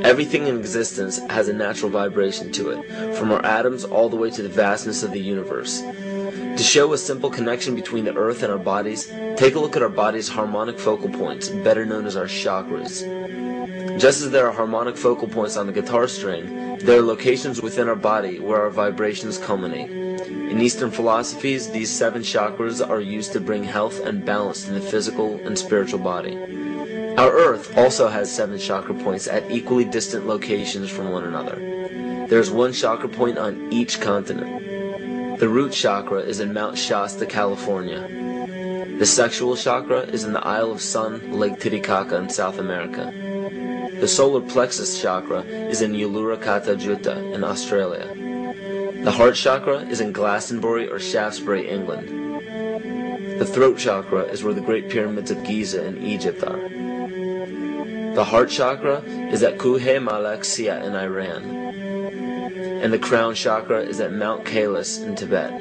Everything in existence has a natural vibration to it, from our atoms all the way to the vastness of the universe. To show a simple connection between the earth and our bodies, take a look at our body's harmonic focal points, better known as our chakras. Just as there are harmonic focal points on the guitar string, there are locations within our body where our vibrations culminate. In Eastern philosophies, these 7 chakras are used to bring health and balance to the physical and spiritual body. Our Earth also has 7 chakra points at equally distant locations from one another. There is 1 chakra point on each continent. The root chakra is in Mount Shasta, California. The sexual chakra is in the Isle of Sun, Lake Titicaca in South America. The solar plexus chakra is in Uluru Kata Juta in Australia. The heart chakra is in Glastonbury or Shaftesbury, England. The throat chakra is where the Great Pyramids of Giza in Egypt are. The heart chakra is at Kuhe Malak Sia in Iran. And the crown chakra is at Mount Kailas in Tibet.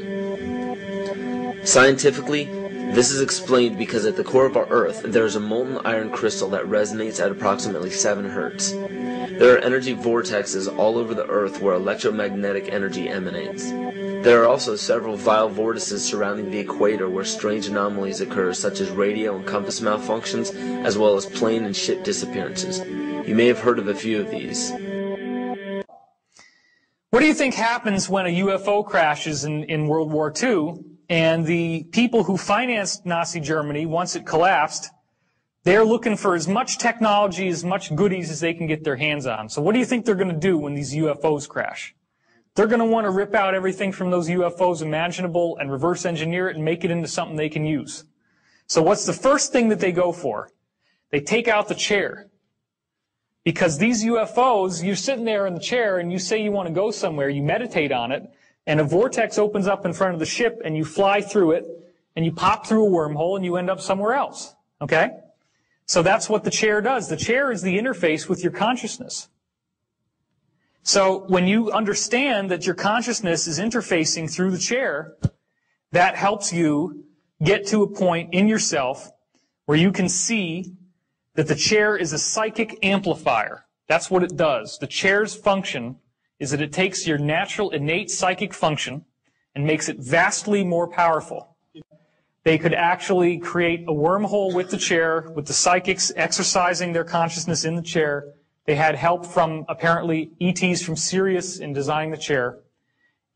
Scientifically, this is explained because at the core of our Earth, there is a molten iron crystal that resonates at approximately 7 Hertz. There are energy vortexes all over the Earth where electromagnetic energy emanates. There are also several vile vortices surrounding the equator where strange anomalies occur, such as radio and compass malfunctions, as well as plane and ship disappearances. You may have heard of a few of these. What do you think happens when a UFO crashes in World War II? And the people who financed Nazi Germany, once it collapsed, they're looking for as much technology, as much goodies as they can get their hands on. So what do you think they're going to do when these UFOs crash? They're going to want to rip out everything from those UFOs imaginable and reverse engineer it and make it into something they can use. So what's the first thing that they go for? They take out the chair. Because these UFOs, you're sitting there in the chair and you say you want to go somewhere, you meditate on it, and a vortex opens up in front of the ship and you fly through it and you pop through a wormhole and you end up somewhere else. Okay? So that's what the chair does. The chair is the interface with your consciousness. So when you understand that your consciousness is interfacing through the chair, that helps you get to a point in yourself where you can see that the chair is a psychic amplifier. That's what it does. The chair's function is that it takes your natural innate psychic function and makes it vastly more powerful. They could actually create a wormhole with the chair, with the psychics exercising their consciousness in the chair. They had help from, apparently, ETs from Sirius in designing the chair.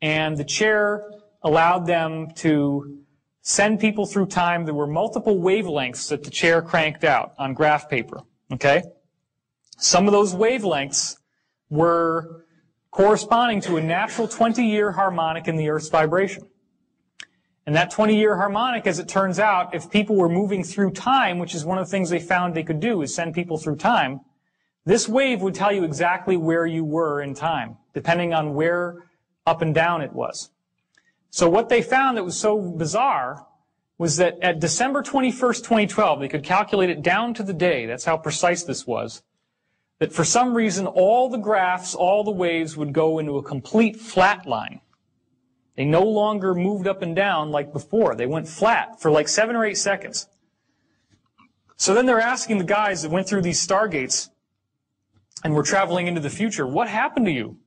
And the chair allowed them to send people through time. There were multiple wavelengths that the chair cranked out on graph paper. Okay? Some of those wavelengths were corresponding to a natural 20-year harmonic in the Earth's vibration. And that 20-year harmonic, as it turns out, if people were moving through time, which is one of the things they found they could do, is send people through time, this wave would tell you exactly where you were in time, depending on where up and down it was. So what they found that was so bizarre was that at December 21st, 2012, they could calculate it down to the day, that's how precise this was, that for some reason all the graphs, all the waves would go into a complete flat line. They no longer moved up and down like before. They went flat for like 7 or 8 seconds. So then they're asking the guys that went through these stargates and were traveling into the future, what happened to you?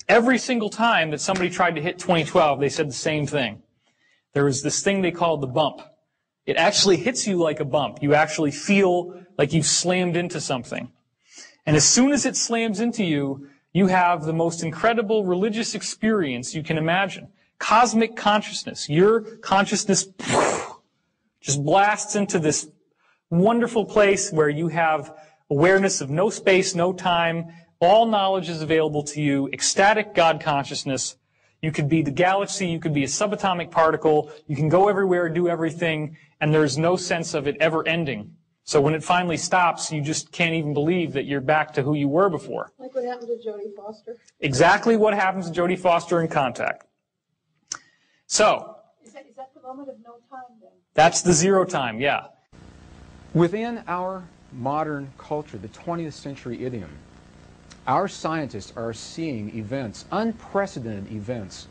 Every single time that somebody tried to hit 2012, they said the same thing. There was this thing they called the bump. It actually hits you like a bump. You actually feel like you've slammed into something. And as soon as it slams into you, you have the most incredible religious experience you can imagine. Cosmic consciousness. Your consciousness just blasts into this wonderful place where you have awareness of no space, no time. All knowledge is available to you. Ecstatic God consciousness. You could be the galaxy. You could be a subatomic particle. You can go everywhere, do everything, and there's no sense of it ever ending. So when it finally stops, you just can't even believe that you're back to who you were before. Like what happened to Jodie Foster? Exactly what happens to Jodie Foster in Contact. So, Is that the moment of no time then? That's the zero time, yeah. Within our modern culture, the 20th century idiom, our scientists are seeing events, unprecedented events,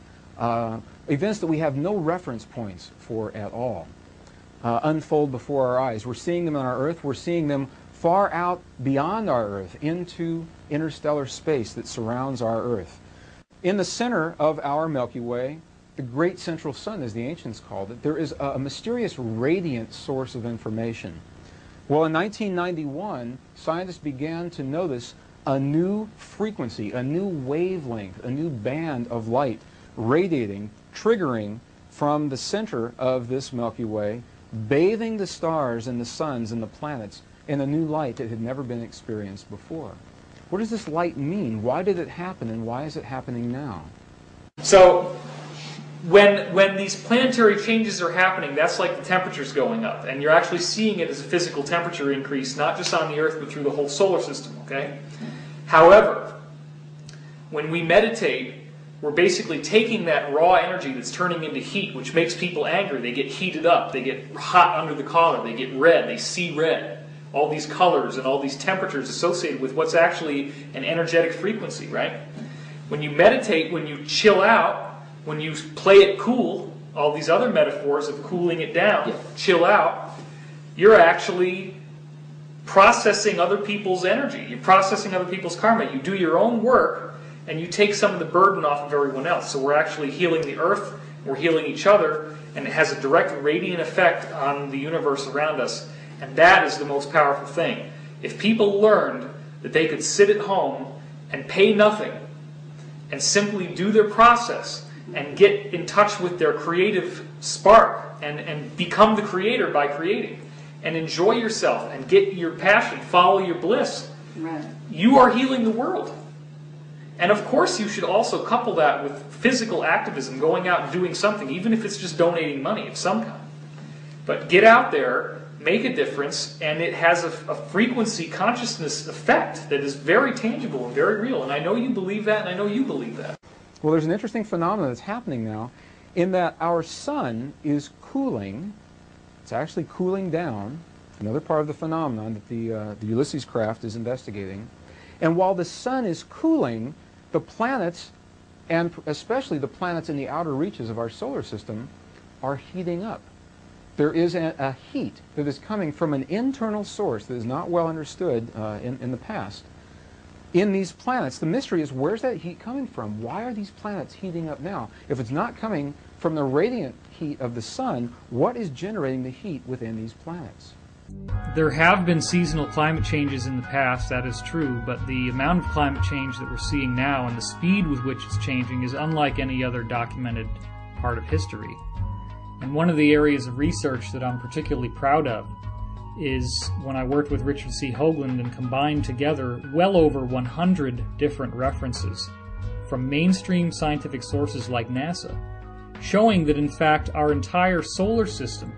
events that we have no reference points for at all, unfold before our eyes. We're seeing them on our Earth. We're seeing them far out beyond our Earth into interstellar space that surrounds our Earth. In the center of our Milky Way, the great central sun, as the ancients called it, there is a mysterious radiant source of information. Well, in 1991, scientists began to notice a new frequency, a new wavelength, a new band of light radiating, triggering from the center of this Milky Way, bathing the stars and the suns and the planets in a new light that had never been experienced before. What does this light mean? Why did it happen, and why is it happening now? So when these planetary changes are happening, that's like the temperature's going up, and you're actually seeing it as a physical temperature increase, not just on the Earth, but through the whole solar system, okay? However, when we meditate, we're basically taking that raw energy that's turning into heat, which makes people angry. They get heated up, they get hot under the collar, they get red, they see red. All these colors and all these temperatures associated with what's actually an energetic frequency, right? When you meditate, when you chill out, when you play it cool, all these other metaphors of cooling it down, chill out, you're actually processing other people's energy. You're processing other people's karma. You do your own work, and you take some of the burden off of everyone else. So we're actually healing the Earth, we're healing each other, and it has a direct radiant effect on the universe around us. And that is the most powerful thing. If people learned that they could sit at home and pay nothing and simply do their process and get in touch with their creative spark and become the creator by creating and enjoy yourself and get your passion, follow your bliss, Right. you are healing the world. And of course you should also couple that with physical activism, going out and doing something, even if it's just donating money of some kind. But get out there, make a difference, and it has a frequency consciousness effect that is very tangible and very real. And I know you believe that, and I know you believe that. Well, there's an interesting phenomenon that's happening now in that our sun is cooling. It's actually cooling down, another part of the phenomenon that the Ulysses craft is investigating. And while the sun is cooling, the planets, and especially the planets in the outer reaches of our solar system, are heating up. There is a heat that is coming from an internal source that is not well understood in the past. In these planets, the mystery is, where's that heat coming from? Why are these planets heating up now? If it's not coming from the radiant heat of the sun, what is generating the heat within these planets? There have been seasonal climate changes in the past, that is true, but the amount of climate change that we're seeing now and the speed with which it's changing is unlike any other documented part of history. And one of the areas of research that I'm particularly proud of is when I worked with Richard C. Hoagland and combined together well over 100 different references from mainstream scientific sources like NASA, showing that in fact our entire solar system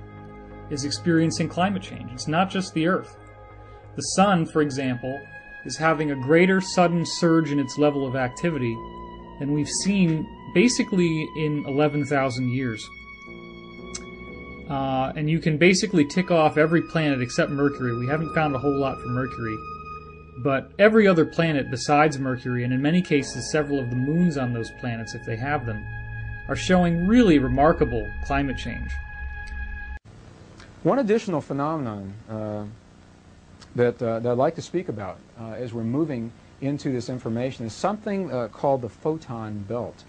is experiencing climate change. It's not just the Earth. The Sun, for example, is having a greater sudden surge in its level of activity than we've seen basically in 11,000 years. And you can basically tick off every planet except Mercury. We haven't found a whole lot for Mercury. But every other planet besides Mercury, and in many cases several of the moons on those planets, if they have them, are showing really remarkable climate change. One additional phenomenon that I'd like to speak about as we're moving into this information is something called the photon belt.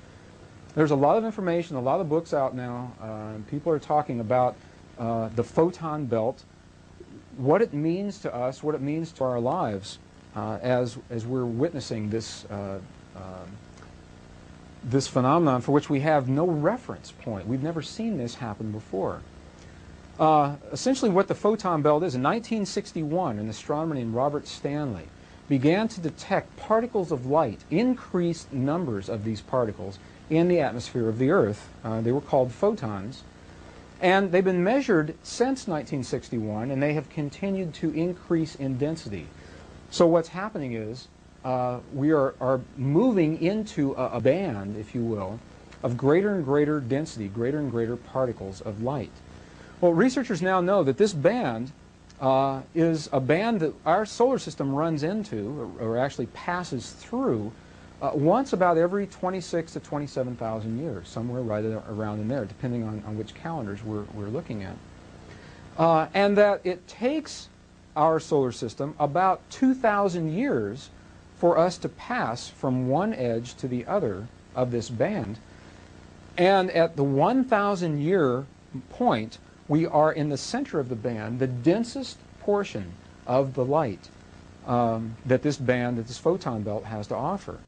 There's a lot of information, a lot of books out now. People are talking about the photon belt, what it means to us, what it means to our lives as we're witnessing this this phenomenon for which we have no reference point. We've never seen this happen before. Essentially what the photon belt is, in 1961, an astronomer named Robert Stanley began to detect particles of light, increased numbers of these particles in the atmosphere of the Earth. They were called photons. And they've been measured since 1961, and they have continued to increase in density. So what's happening is we are moving into a band, if you will, of greater and greater density, greater and greater particles of light. Well, researchers now know that this band is a band that our solar system runs into, or actually passes through, once about every 26 to 27,000 years, somewhere right around in there, depending on which calendars we're looking at. And that it takes our solar system about 2,000 years for us to pass from one edge to the other of this band. And at the 1,000 year point, we are in the center of the band, the densest portion of the light that this band, that this photon belt has to offer.